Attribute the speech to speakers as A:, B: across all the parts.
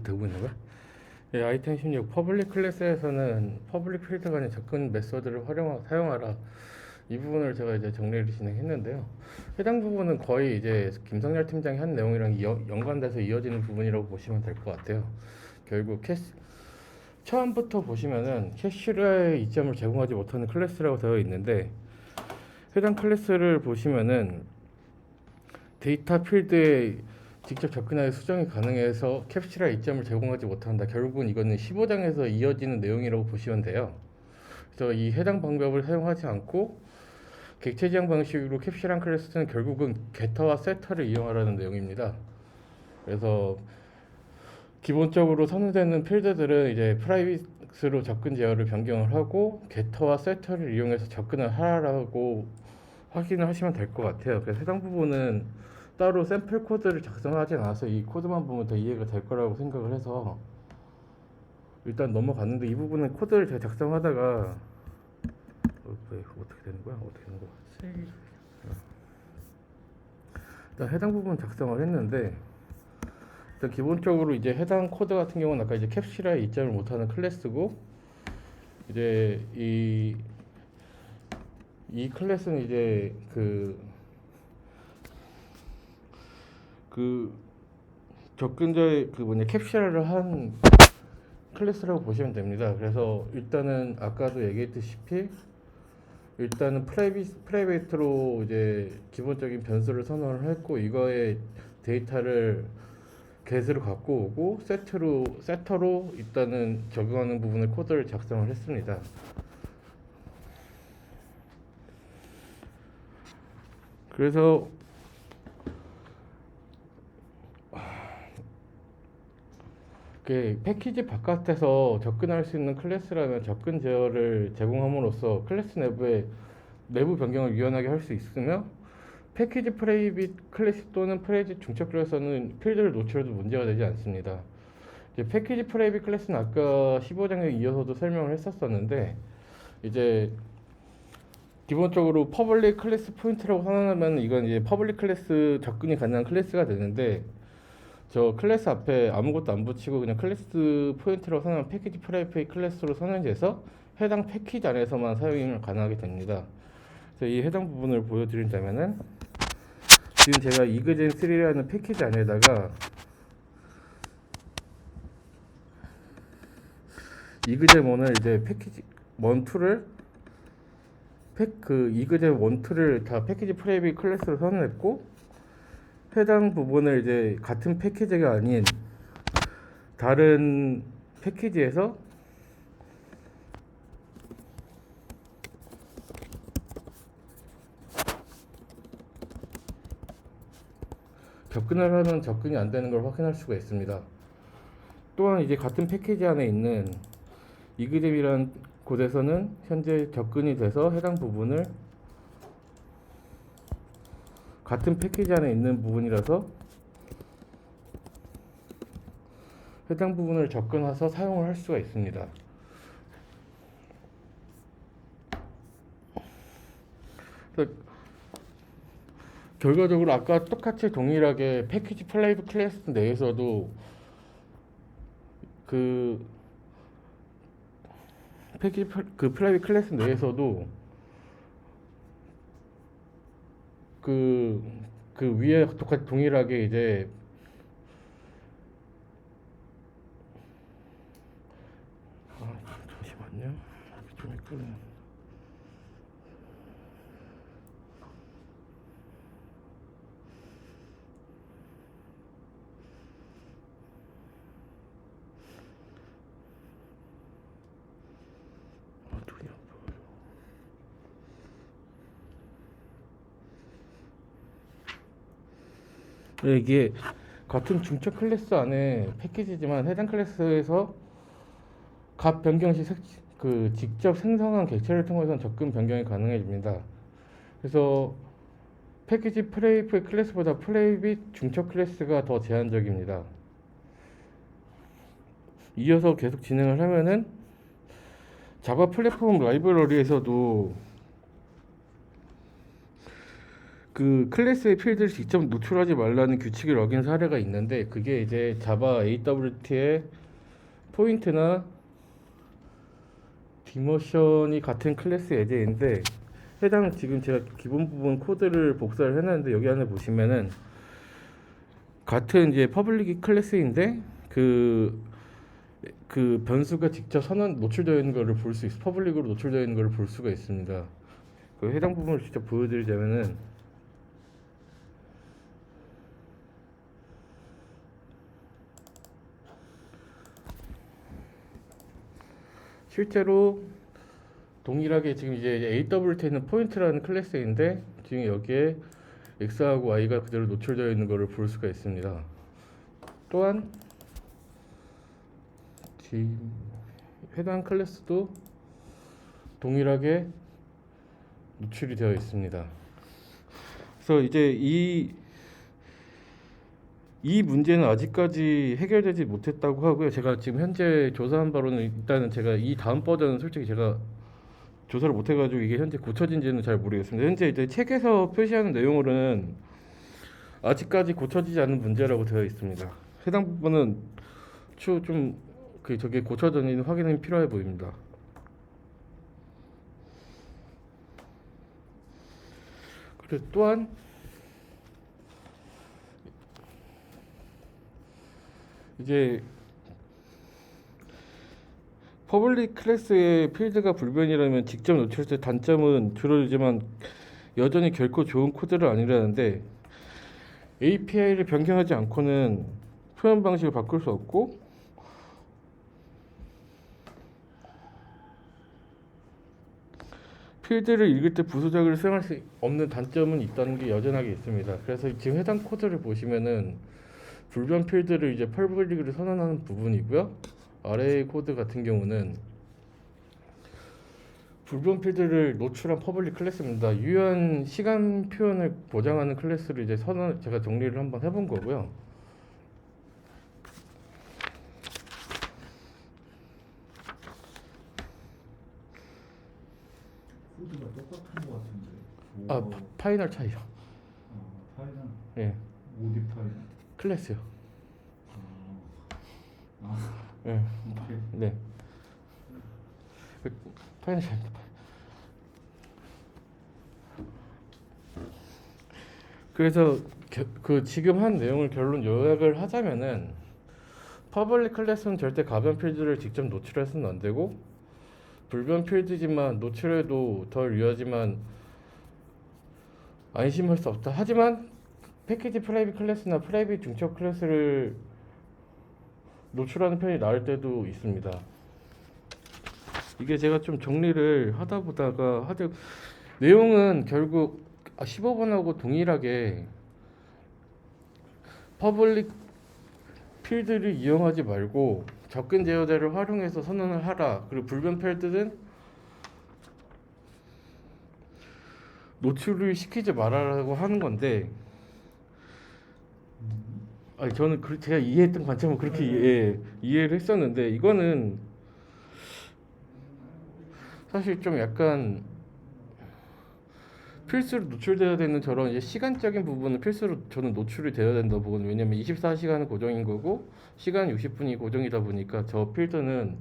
A: 되고 있는 거야? 예, 아이템 16 퍼블릭 클래스에서는 퍼블릭 필드 간의 접근 메소드를 사용하라. 이 부분을 제가 이제 정리를 진행했는데요. 해당 부분은 거의 이제 김성렬 팀장이 한 내용이랑 연관돼서 이어지는 부분이라고 보시면 될 것 같아요. 결국 처음부터 보시면은 캐시라의 이점을 제공하지 못하는 클래스라고 되어 있는데, 해당 클래스를 보시면은 데이터 필드에 직접 접근하여 수정이 가능해서 캡슐화 이점을 제공하지 못한다. 결국은 이거는 15장에서 이어지는 내용이라고 보시면 돼요. 그래서 이 해당 방법을 사용하지 않고 객체 지향 방식으로 캡슐한 클래스는 결국은 게터와 세터를 이용하라는 내용입니다. 그래서 기본적으로 선언되는 필드들은 이제 프라이빗으로 접근 제어를 변경을 하고 게터와 세터를 이용해서 접근을 하라고 확인을 하시면 될 것 같아요. 그래서 해당 부분은 따로 샘플 코드를 작성하지 않아서 이 코드만 보면 더 이해가 될 거라고 생각을 해서 일단 넘어갔는데, 이 부분은 코드를 제가 작성하다가 어떻게 되는 거야? 일단 해당 부분 작성을 했는데, 일단 기본적으로 이제 해당 코드 같은 경우는 아까 이제 캡슐화에 이점을 못하는 클래스고, 이제 이 클래스는 이제 그 접근자의 캡슐화를 한 클래스라고 보시면 됩니다. 그래서 일단은 아까도 얘기했듯이 일단은 프라이빗으로 이제 기본적인 변수를 선언을 했고, 이거의 데이터를 get으로 갖고 오고 세터로 일단은 적용하는 부분을 코드를 작성을 했습니다. 그래서 패키지 바깥에서 접근할 수 있는 클래스라면 접근 제어를 제공함으로써 클래스 내부 변경을 유연하게 할 수 있으며, 패키지 프라이빗 클래스 또는 프라이빗 중첩 클래스는 필드를 노출해도 문제가 되지 않습니다. 이제 패키지 프라이빗 클래스는 아까 15장에 이어서도 설명을 했었었는데, 이제 기본적으로 퍼블릭 클래스 포인트라고 선언하면 이건 이제 퍼블릭 클래스 접근이 가능한 클래스가 되는데, 저 클래스 앞에 아무것도 안 붙이고 그냥 클래스 포인트라고 선언한 패키지 프라이빗 클래스로 선언돼서 해당 패키지 안에서만 사용이 가능하게 됩니다. 그래서 이 해당 부분을 보여드린다면은, 지금 제가 이그젠3라는 패키지 안에다가 이그젠1을 이제 패키지 1, 2를 이그젠 1, 2를 다 패키지 프라이빗 클래스로 선언했고, 해당 부분을 이제 같은 패키지가 아닌 다른 패키지에서 접근을 하면 접근이 안 되는 걸 확인할 수가 있습니다. 또한 이제 같은 패키지 안에 있는 이그잼이라는 곳에서는 현재 접근이 돼서 해당 부분을 같은 패키지 안에 있는 부분이라서 해당 부분을 접근해서 사용을 할 수가 있습니다. 그래서 결과적으로 아까 똑같이 동일하게 패키지 프라이빗 클래스 내에서도 프라이빗 클래스 내에서도 위에 똑같이 동일하게 이제 잠시만요. 좀 헷갈리네. 이게 같은 중첩 클래스 안에 패키지지만 해당 클래스에서 값 변경 시 직접 생성한 객체를 통해서 접근 변경이 가능해집니다. 그래서 패키지 프라이빗 클래스보다 프라이빗 중첩 클래스가 더 제한적입니다. 이어서 계속 진행을 하면은 자바 플랫폼 라이브러리에서도 그 클래스의 필드를 직접 노출하지 말라는 규칙을 어긴 사례가 있는데 그게 이제 자바 AWT의 포인트나 디모션이 같은 클래스 예제인데 해당 지금 제가 기본 부분 코드를 복사를 해놨는데 여기 안에 보시면은 같은 이제 퍼블릭 클래스인데 그 변수가 직접 선언 노출되어 있는 것을 볼 수 있어 퍼블릭으로 노출되어 있는 것을 볼 수가 있습니다. 그 해당 부분을 직접 보여드리자면은 실제로 동일하게 지금 이제 AWT는 포인트라는 클래스인데 지금 여기에 X하고 Y가 그대로 노출되어 있는 것을 볼 수가 있습니다. 또한 해당 클래스도 동일하게 노출이 되어 있습니다. 그래서 이제 이 문제는 아직까지 해결되지 못했다고 하고요. 제가 지금 현재 조사한 바로는 일단은 제가 이 다음 버전은 솔직히 제가 조사를 못해가지고 이게 현재 고쳐진지는 잘 모르겠습니다. 현재 이제 책에서 표시하는 내용으로는 아직까지 고쳐지지 않은 문제라고 되어 있습니다. 해당 부분은 저게 고쳐졌는지 확인이 필요해 보입니다. 그리고 또한 이제 퍼블릭 클래스의 필드가 불변이라면 직접 노출했을 때 단점은 줄어들지만 여전히 결코 좋은 코드는 아니라는데 API를 변경하지 않고는 표현 방식을 바꿀 수 없고 필드를 읽을 때 부수작을 수행할 수 없는 단점은 있다는 게 여전하게 있습니다. 그래서 지금 해당 코드를 보시면은 불변 필드를 이제 퍼블릭으로 선언하는 부분이고요. 아래 코드 같은 경우는 불변 필드를 노출한 퍼블릭 클래스입니다. 유효한 시간 표현을 보장하는 클래스를 이제 제가 정리를 한번 해본 거고요.
B: 코드가 똑같은 것 같은데.
A: 파이널 차이요.
B: 파이널.
A: 예,
B: 어디 파이널?
A: 클래스요.
B: 아,
A: 예,
B: 오케이.
A: 네. 파이널 차이. 그래서 그 지금 한 내용을 결론 요약을 하자면은 퍼블릭 클래스는 절대 가변 필드를 직접 노출해서는 안 되고 불변 필드지만 노출해도 덜 유효하지만 안심할 수 없다. 하지만 패키지 프라이빗 클래스나 프라이빗 중첩 클래스를 노출하는 편이 나을 때도 있습니다. 이게 제가 좀 정리를 하다 보다가 내용은 결국 15번하고 동일하게 퍼블릭 필드를 이용하지 말고 접근 제어대를 활용해서 선언을 하라. 그리고 불변 필드는 노출을 시키지 말아라고 하는 건데 저는 제가 이해했던 관점은 그렇게 이해를 했었는데 이거는 사실 좀 약간 필수로 노출되어야 되는 저런 이제 시간적인 부분은 필수로 저는 노출이 되어야 된다고 보거든요. 왜냐면 24시간은 고정인 거고 시간 60분이 고정이다 보니까 저 필드는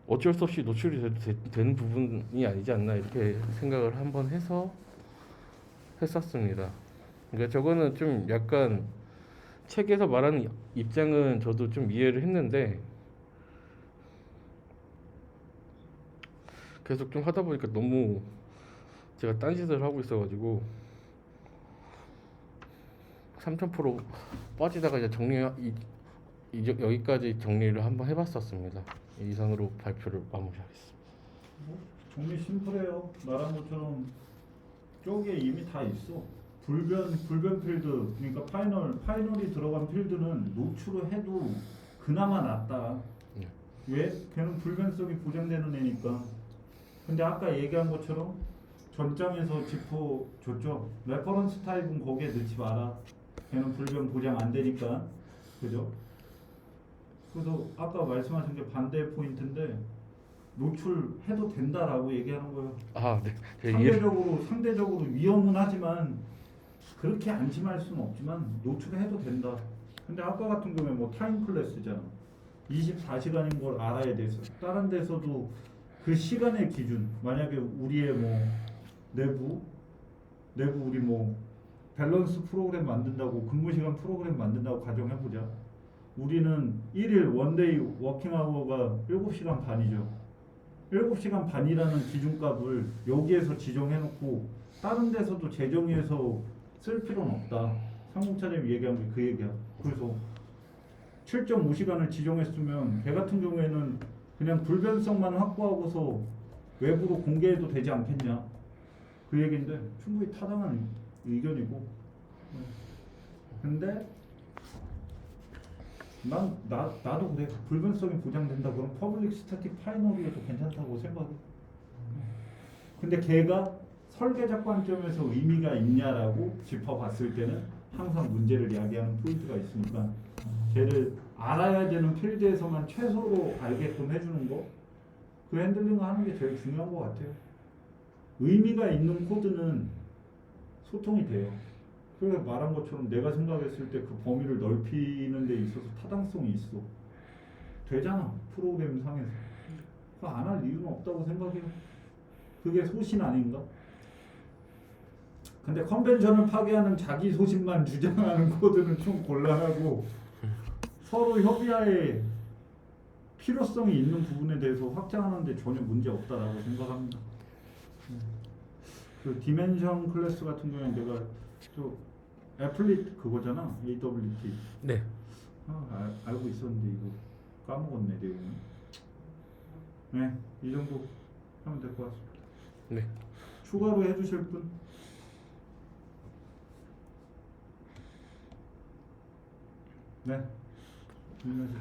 A: 어쩔 수 없이 노출이 되는 부분이 아니지 않나 이렇게 생각을 한번 해서 했었습니다. 그러니까 저거는 좀 약간 책에서 말하는 입장은 저도 좀 이해를 했는데 계속 좀 하다 보니까 너무 제가 딴짓을 하고 있어가지고 3000% 빠지다가 이제 여기까지 정리를 한번 해봤었습니다. 이상으로 발표를 마무리하겠습니다.
B: 정리 심플해요. 말한 것처럼 쪽에 이미 다 있어. 불변 필드, 그러니까 파이널이 들어간 필드는 노출을 해도 그나마 낫다.
A: 네.
B: 왜? 걔는 불변성이 보장되는 애니까. 근데 아까 얘기한 것처럼 전장에서 짚어줬죠. 레퍼런스 타입은 거기에 넣지 마라. 걔는 불변 보장 안 되니까. 그죠? 그래서 아까 말씀하신 게 반대의 포인트인데 노출해도 된다라고 얘기하는 거예요.
A: 아, 네. 제가 이해를
B: 상대적으로 위험은 하지만 그렇게 안심할 수는 없지만 노출해도 된다. 근데 아까 같은 경우에 뭐 타임 클래스잖아. 24시간인 걸 알아야 돼서 다른 데서도 그 시간의 기준 만약에 우리의 뭐 내부 우리 뭐 밸런스 프로그램 만든다고 근무 시간 프로그램 만든다고 가정해 보자. 우리는 1일 원데이 워킹 아워가 7시간 반이죠. 7시간 반이라는 기준값을 여기에서 지정해 놓고 다른 데서도 재정해서 쓸 필요는 없다. 상공차장이 얘기한 게 그 얘기야. 그래서 7.5시간을 지정했으면 걔 같은 경우에는 그냥 불변성만 확보하고서 외부로 공개해도 되지 않겠냐. 그 얘기인데 충분히 타당한 의견이고. 근데 나도 그래. 불변성이 보장된다 그럼 퍼블릭 스태틱 파이널이어도 괜찮다고 생각해. 근데 걔가 설계적 관점에서 의미가 있냐라고 짚어봤을 때는 항상 문제를 야기하는 포인트가 있으니까 걔를 알아야 되는 필드에서만 최소로 알게끔 해주는 거, 그 핸들링을 하는 게 제일 중요한 것 같아요. 의미가 있는 코드는 소통이 돼요. 그래서 말한 것처럼 내가 생각했을 때 그 범위를 넓히는 데 있어서 타당성이 있어. 되잖아. 프로그램 상에서. 그거 안 할 이유는 없다고 생각해요. 그게 소신 아닌가? 근데 컨벤션을 파괴하는 자기 소신만 주장하는 코드는 좀 곤란하고 서로 협의할 필요성이 있는 부분에 대해서 확장하는데 전혀 문제 없다라고 생각합니다. 그 디멘션 클래스 같은 경우는 내가 또 애플릿 그거잖아. AWT.
A: 네.
B: 알고 있었는데 이거 까먹었네 내용을. 네, 이 정도 하면 될 것 같습니다.
A: 네.
B: 추가로 해주실 분? 네. 안녕하세요.